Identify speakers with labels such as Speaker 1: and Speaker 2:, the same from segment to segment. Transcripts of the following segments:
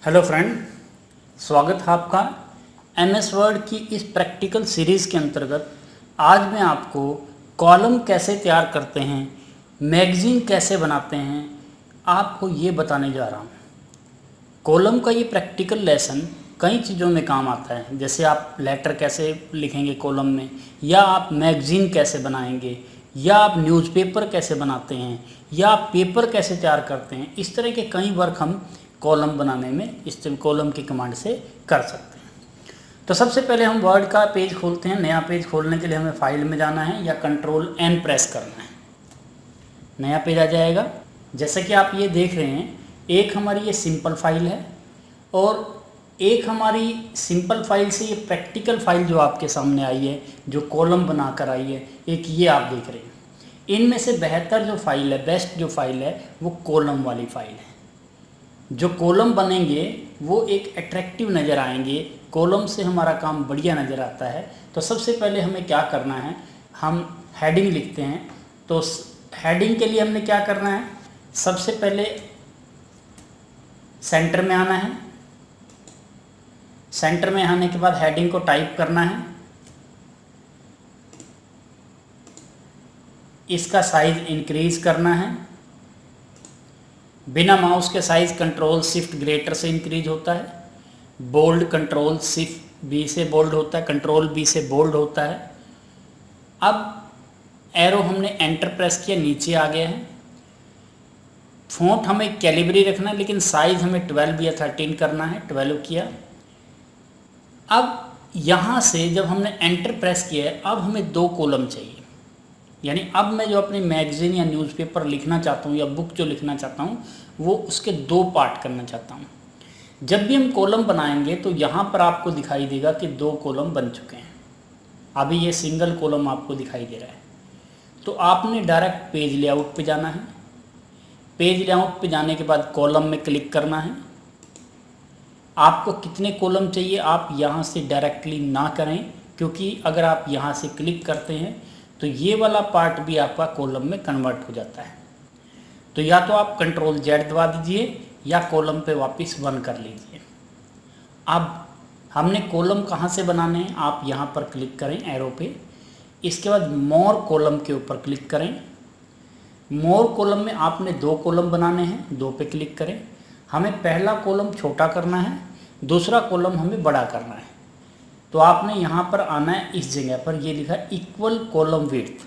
Speaker 1: Hello friend, स्वागत है आपका एमएस वर्ड की इस प्रैक्टिकल सीरीज़ के अंतर्गत। आज मैं आपको कॉलम कैसे तैयार करते हैं, मैगज़ीन कैसे बनाते हैं, आपको ये बताने जा रहा हूँ। कॉलम का ये प्रैक्टिकल लेसन कई चीज़ों में काम आता है, जैसे आप लेटर कैसे लिखेंगे कॉलम में, या आप मैगज़ीन कैसे बनाएंगे, या आप न्यूज़पेपर कैसे बनाते हैं, या आप पेपर कैसे तैयार करते हैं। इस तरह के कई वर्क हम कॉलम बनाने में इस कॉलम की कमांड से कर सकते हैं। तो सबसे पहले हम वर्ड का पेज खोलते हैं। नया पेज खोलने के लिए हमें फाइल में जाना है या कंट्रोल एन प्रेस करना है, नया पेज आ जाएगा। जैसे कि आप ये देख रहे हैं, एक हमारी ये सिंपल फाइल है और एक हमारी सिंपल फाइल से ये प्रैक्टिकल फाइल जो आपके सामने आई है, जो कॉलम बनाकर आई है, एक ये आप देख रहे हैं। इनमें से बेहतर जो फाइल है, बेस्ट जो फाइल है, वो कॉलम वाली फाइल है। जो कॉलम बनेंगे वो एक अट्रैक्टिव नज़र आएंगे, कॉलम से हमारा काम बढ़िया नज़र आता है। तो सबसे पहले हमें क्या करना है, हम हेडिंग लिखते हैं। तो हेडिंग के लिए हमने क्या करना है, सबसे पहले सेंटर में आना है। सेंटर में आने के बाद हेडिंग को टाइप करना है। इसका साइज इंक्रीज करना है। बिना माउस के साइज कंट्रोल शिफ्ट ग्रेटर से इंक्रीज होता है। बोल्ड कंट्रोल शिफ्ट बी से बोल्ड होता है, कंट्रोल बी से बोल्ड होता है। अब एरो हमने एंटर प्रेस किया, नीचे आ गया है। फ़ॉन्ट हमें कैलिबरी रखना है, लेकिन साइज हमें 12 या 13 करना है। 12 किया। अब यहाँ से जब हमने एंटर प्रेस किया है, अब हमें 2 कॉलम चाहिए। यानी अब मैं जो अपनी मैगज़ीन या न्यूज़पेपर लिखना चाहता हूँ या बुक जो लिखना चाहता हूँ, वो उसके 2 पार्ट करना चाहता हूँ। जब भी हम कॉलम बनाएंगे तो यहाँ पर आपको दिखाई देगा कि 2 कॉलम बन चुके हैं। अभी ये सिंगल कॉलम आपको दिखाई दे रहा है। तो आपने डायरेक्ट पेज लेआउट पे जाना है। पेज लेआउट पे जाने के बाद कॉलम में क्लिक करना है। आपको कितने कॉलम चाहिए आप यहाँ से डायरेक्टली ना करें, क्योंकि अगर आप यहाँ से क्लिक करते हैं तो ये वाला पार्ट भी आपका कॉलम में कन्वर्ट हो जाता है। तो या तो आप कंट्रोल जेड दबा दीजिए या कॉलम पे वापस 1 कर लीजिए। अब हमने कॉलम कहाँ से बनाने हैं, आप यहाँ पर क्लिक करें एरो पे। इसके बाद मोर कॉलम के ऊपर क्लिक करें। मोर कॉलम में आपने 2 कॉलम बनाने हैं, 2 पे क्लिक करें। हमें पहला कॉलम छोटा करना है, दूसरा कॉलम हमें बड़ा करना है। तो आपने यहाँ पर आना है, इस जगह पर ये लिखा है इक्वल कॉलम विड्थ,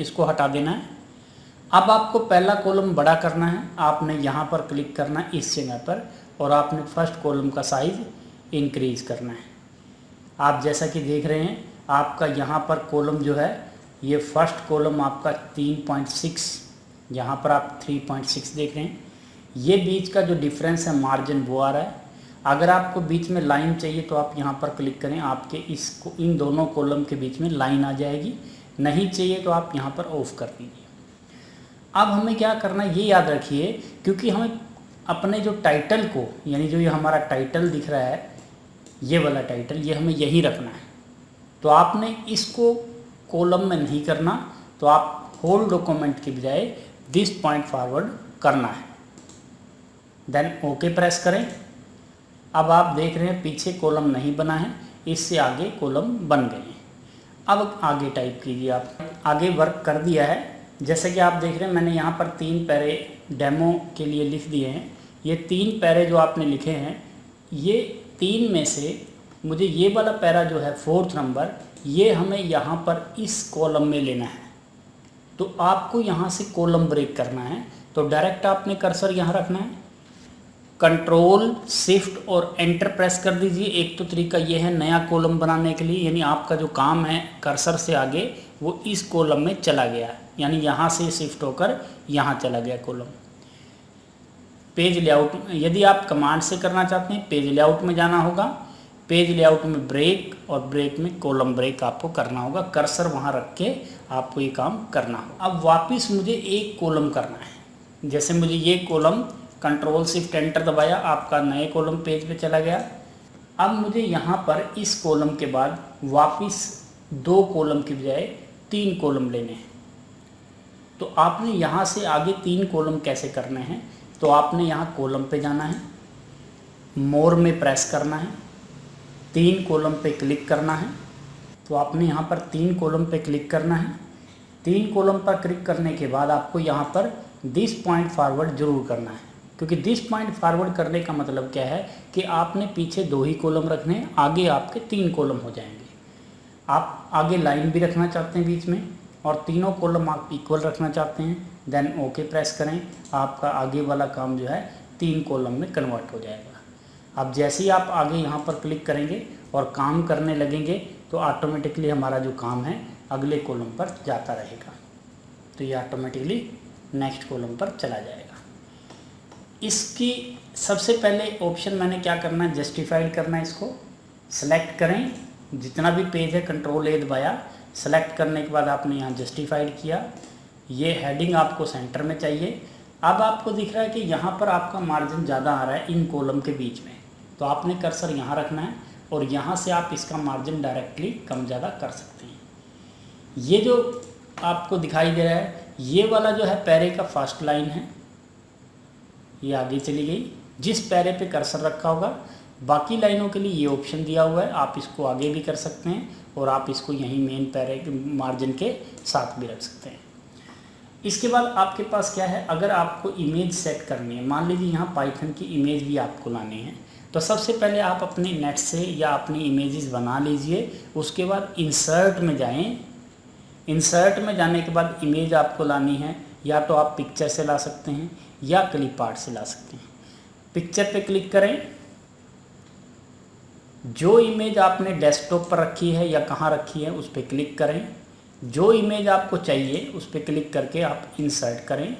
Speaker 1: इसको हटा देना है। अब आपको पहला कॉलम बड़ा करना है, आपने यहाँ पर क्लिक करना है इस जगह पर, और आपने फर्स्ट कॉलम का साइज इंक्रीज करना है। आप जैसा कि देख रहे हैं, आपका यहाँ पर कॉलम जो है, ये फर्स्ट कॉलम आपका 3.6, यहाँ पर आप 3.6 देख रहे हैं। ये बीच का जो डिफरेंस है मार्जिन वो आ रहा है। अगर आपको बीच में लाइन चाहिए तो आप यहाँ पर क्लिक करें, आपके इन दोनों कॉलम के बीच में लाइन आ जाएगी। नहीं चाहिए तो आप यहाँ पर ऑफ कर दीजिए। अब हमें क्या करना है ये याद रखिए, क्योंकि हमें अपने जो टाइटल को, यानी जो ये हमारा टाइटल दिख रहा है, ये वाला टाइटल, ये हमें यही रखना है। तो आपने इसको कॉलम में नहीं करना, तो आप होल डॉक्यूमेंट की बजाय दिस पॉइंट फॉरवर्ड करना है। देन ओके प्रेस करें। अब आप देख रहे हैं पीछे कॉलम नहीं बना है, इससे आगे कॉलम बन गए हैं। अब आगे टाइप कीजिए। आप आगे वर्क कर दिया है। जैसे कि आप देख रहे हैं, मैंने यहाँ पर 3 पैरे डेमो के लिए लिख दिए हैं। ये 3 पैरे जो आपने लिखे हैं, ये 3 में से मुझे ये वाला पैरा जो है 4th नंबर, ये हमें यहाँ पर इस कॉलम में लेना है। तो आपको यहाँ से कॉलम ब्रेक करना है। तो डायरेक्ट आपने कर्सर यहाँ रखना है, कंट्रोल शिफ्ट और एंटर प्रेस कर दीजिए। एक तो तरीका ये है नया कॉलम बनाने के लिए, यानी आपका जो काम है कर्सर से आगे वो इस कॉलम में चला गया, यानी यहाँ से शिफ्ट होकर यहाँ चला गया कॉलम। पेज लेआउट, यदि आप कमांड से करना चाहते हैं, पेज लेआउट में जाना होगा। पेज लेआउट में ब्रेक, और ब्रेक में कॉलम ब्रेक आपको करना होगा। कर्सर वहाँ रख के आपको ये काम करना होगा। अब वापस मुझे एक कॉलम करना है। जैसे मुझे ये कॉलम, कंट्रोल शिफ्ट एंटर दबाया, आपका नए कॉलम पेज पे चला गया। अब मुझे यहाँ पर इस कॉलम के बाद वापस 2 कॉलम की बजाय 3 कॉलम लेने हैं। तो आपने यहाँ से आगे 3 कॉलम कैसे करने हैं, तो आपने यहाँ कॉलम पे जाना है। मोर में प्रेस करना है, 3 कॉलम पे क्लिक करना है। तो आपने यहाँ पर 3 कॉलम पे क्लिक करना है। 3 कॉलम पर क्लिक करने के बाद आपको यहाँ पर दिस पॉइंट फॉरवर्ड जरूर करना है, क्योंकि दिस पॉइंट फॉरवर्ड करने का मतलब क्या है कि आपने पीछे 2 ही कॉलम रखने हैं, आगे आपके 3 कॉलम हो जाएंगे। आप आगे लाइन भी रखना चाहते हैं बीच में और तीनों कॉलम आप इक्वल रखना चाहते हैं, देन ओके प्रेस करें। आपका आगे वाला काम जो है 3 कॉलम में कन्वर्ट हो जाएगा। अब जैसे ही आप आगे यहाँ पर क्लिक करेंगे और काम करने लगेंगे तो ऑटोमेटिकली हमारा जो काम है अगले कॉलम पर जाता रहेगा। तो ये ऑटोमेटिकली नेक्स्ट कॉलम पर चला जाएगा। इसकी सबसे पहले ऑप्शन मैंने क्या करना है, जस्टिफाइड करना है। इसको सेलेक्ट करें, जितना भी पेज है कंट्रोल ए दबाया, सेलेक्ट करने के बाद आपने यहाँ जस्टिफाइड किया। ये हेडिंग आपको सेंटर में चाहिए। अब आपको दिख रहा है कि यहाँ पर आपका मार्जिन ज़्यादा आ रहा है इन कॉलम के बीच में, तो आपने कर्सर यहाँ रखना है और यहाँ से आप इसका मार्जिन डायरेक्टली कम ज़्यादा कर सकते हैं। ये जो आपको दिखाई दे रहा है ये वाला जो है पैरे का फर्स्ट लाइन है, ये आगे चली गई। जिस पैरे पे कर्सर रखा होगा बाकी लाइनों के लिए ये ऑप्शन दिया हुआ है, आप इसको आगे भी कर सकते हैं और आप इसको यहीं मेन पैरे के मार्जिन के साथ भी रख सकते हैं। इसके बाद आपके पास क्या है, अगर आपको इमेज सेट करनी है, मान लीजिए यहाँ पाइथन की इमेज भी आपको लानी है, तो सबसे पहले आप अपने नेट से या अपनी इमेजेस बना लीजिए। उसके बाद इंसर्ट में जाएं। इंसर्ट में जाने के बाद इमेज आपको लानी है, या तो आप पिक्चर से ला सकते हैं या क्लिप आर्ट से ला सकते हैं। पिक्चर पे क्लिक करें। जो इमेज आपने डेस्कटॉप पर रखी है या कहाँ रखी है उस पर क्लिक करें। जो इमेज आपको चाहिए उस पर क्लिक करके आप इंसर्ट करें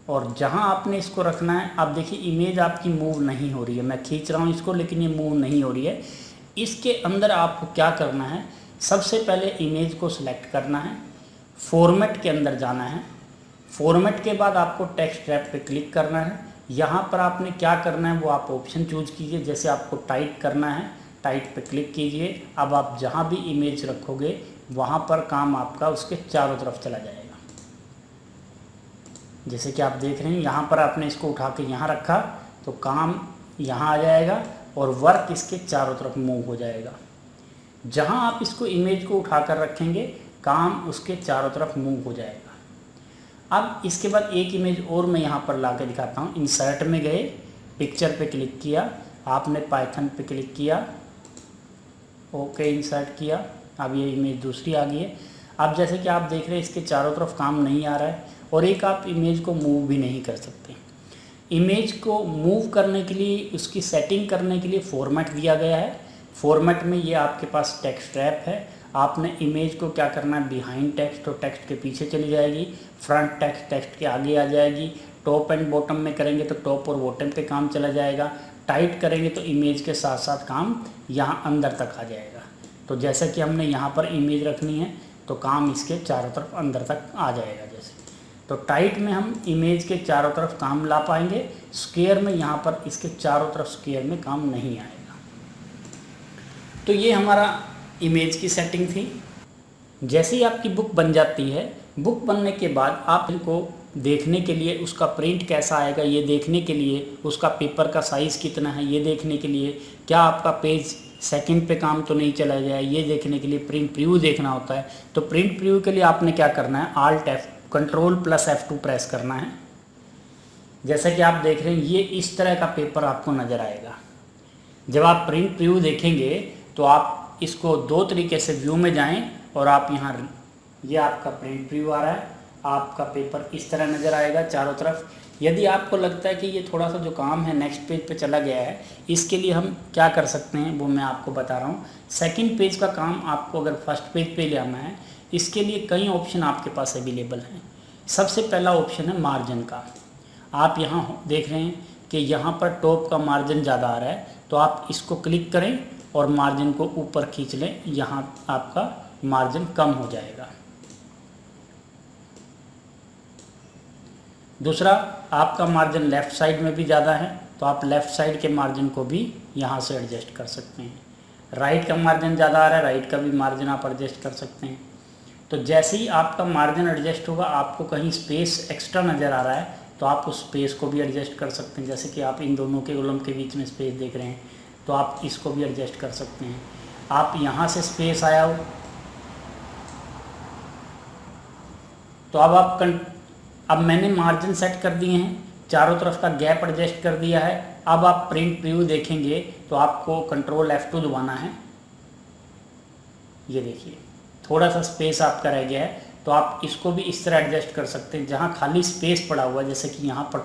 Speaker 1: और जहां आपने इसको रखना है, आप देखिए इमेज आपकी मूव नहीं हो रही है। मैं खींच रहा हूं इसको लेकिन ये मूव नहीं हो रही है। इसके अंदर आपको क्या करना है, सबसे पहले इमेज को सिलेक्ट करना है, फॉर्मेट के अंदर जाना है। फॉर्मेट के बाद आपको टेक्स्ट रैप पे क्लिक करना है। यहाँ पर आपने क्या करना है वो आप ऑप्शन चूज कीजिए। जैसे आपको टाइट करना है, टाइट पे क्लिक कीजिए। अब आप जहाँ भी इमेज रखोगे वहाँ पर काम आपका उसके चारों तरफ चला जाएगा। जैसे कि आप देख रहे हैं यहाँ पर आपने इसको उठा के यहाँ रखा तो काम यहाँ आ जाएगा और वर्क इसके चारों तरफ मूव हो जाएगा। जहाँ आप इसको इमेज को उठाकर रखेंगे काम उसके चारों तरफ मूव हो जाएगा। अब इसके बाद एक इमेज और मैं यहाँ पर ला के दिखाता हूँ। इंसर्ट में गए, पिक्चर पे क्लिक किया, आपने पाइथन पे क्लिक किया, ओके इंसर्ट किया। अब ये इमेज दूसरी आ गई है। अब जैसे कि आप देख रहे हैं इसके चारों तरफ काम नहीं आ रहा है और एक आप इमेज को मूव भी नहीं कर सकते। इमेज को मूव करने के लिए, उसकी सेटिंग करने के लिए फॉर्मेट दिया गया है। फॉर्मेट में ये आपके पास टेक्स्ट रैप है। आपने इमेज को क्या करना है, बिहाइंड टेक्स्ट तो टेक्स्ट के पीछे चली जाएगी, फ्रंट टेक्स्ट टेक्स्ट के आगे आ जाएगी। टॉप एंड बॉटम में करेंगे तो टॉप और बॉटम पे काम चला जाएगा। टाइट करेंगे तो इमेज के साथ साथ काम यहाँ अंदर तक आ जाएगा। तो जैसा कि हमने यहाँ पर इमेज रखनी है तो काम इसके चारों तरफ अंदर तक आ जाएगा। जैसे तो टाइट में हम इमेज के चारों तरफ काम ला पाएंगे, स्क्वायर में यहाँ पर इसके चारों तरफ स्क्वायर में काम नहीं आएगा। तो ये हमारा इमेज की सेटिंग थी। जैसे ही आपकी बुक बन जाती है, बुक बनने के बाद आप इनको देखने के लिए उसका प्रिंट कैसा आएगा ये देखने के लिए, उसका पेपर का साइज़ कितना है ये देखने के लिए, क्या आपका पेज सेकंड पे काम तो नहीं चला जाए ये देखने के लिए प्रिंट प्रीव्यू देखना होता है। तो प्रिंट प्रीव्यू के लिए आपने क्या करना है, Ctrl+F2 प्रेस करना है। जैसा कि आप देख रहे हैं ये इस तरह का पेपर आपको नज़र आएगा। जब आप प्रिंट प्रीव्यू देखेंगे तो आप इसको दो तरीके से व्यू में जाएं और आप यहाँ, ये आपका प्रिंट प्रीव्यू आ रहा है, आपका पेपर इस तरह नज़र आएगा चारों तरफ। यदि आपको लगता है कि ये थोड़ा सा जो काम है नेक्स्ट पेज पे चला गया है, इसके लिए हम क्या कर सकते हैं वो मैं आपको बता रहा हूँ। सेकंड पेज का काम आपको अगर फर्स्ट पेज पे ले आना है, इसके लिए कई ऑप्शन आपके पास अवेलेबल हैं। सबसे पहला ऑप्शन है मार्जिन का। आप यहाँ देख रहे हैं कि यहाँ पर टॉप का मार्जिन ज़्यादा आ रहा है, तो आप इसको क्लिक करें और मार्जिन को ऊपर खींच लें, यहाँ आपका मार्जिन कम हो जाएगा। दूसरा, आपका मार्जिन लेफ़्ट साइड में भी ज़्यादा है तो आप लेफ़्ट साइड के मार्जिन को भी यहाँ से एडजस्ट कर सकते हैं। राइट का मार्जिन ज़्यादा आ रहा है, राइट का भी मार्जिन आप एडजस्ट कर सकते हैं। तो जैसे ही आपका मार्जिन एडजस्ट होगा, आपको कहीं स्पेस एक्स्ट्रा नज़र आ रहा है तो आप उस स्पेस को भी एडजस्ट कर सकते हैं। जैसे कि आप इन दोनों के कॉलम के बीच में स्पेस देख रहे हैं, तो आप इसको भी एडजस्ट कर सकते हैं। आप यहाँ से स्पेस आया हो तो अब मैंने मार्जिन सेट कर दिए हैं, चारों तरफ का गैप एडजस्ट कर दिया है। अब आप प्रिंट प्रीव्यू देखेंगे तो आपको कंट्रोल F2 दबाना है। ये देखिए थोड़ा सा स्पेस आपका रह गया है, तो आप इसको भी इस तरह एडजस्ट कर सकते हैं। जहाँ खाली स्पेस पड़ा हुआ है, जैसे कि यहाँ पर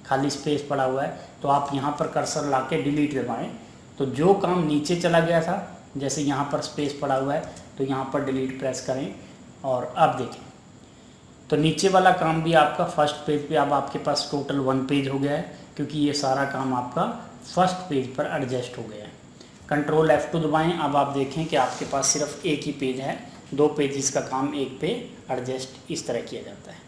Speaker 1: खाली स्पेस पड़ा हुआ है, तो आप यहाँ पर कर्सर ला के डिलीट दबाएँ, तो जो काम नीचे चला गया था, जैसे यहाँ पर स्पेस पड़ा हुआ है तो यहाँ पर डिलीट प्रेस करें और अब देखें तो नीचे वाला काम भी आपका फर्स्ट पेज पे अब आपके पास टोटल 1 पेज हो गया है, क्योंकि ये सारा काम आपका फर्स्ट पेज पर एडजस्ट हो गया है। कंट्रोल F2 दबाएं। अब आप देखें कि आपके पास सिर्फ एक ही पेज है, 2 पेजेस का काम एक पे एडजस्ट इस तरह किया जाता है।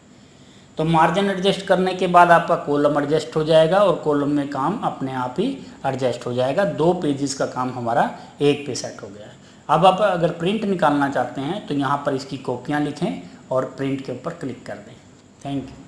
Speaker 1: तो मार्जिन एडजस्ट करने के बाद आपका कॉलम एडजस्ट हो जाएगा और कॉलम में काम अपने आप ही एडजस्ट हो जाएगा। 2 पेजेस का काम हमारा एक पे सेट हो गया है। अब आप अगर प्रिंट निकालना चाहते हैं तो यहाँ पर इसकी कॉपियाँ लिखें और प्रिंट के ऊपर क्लिक कर दें। Thank you.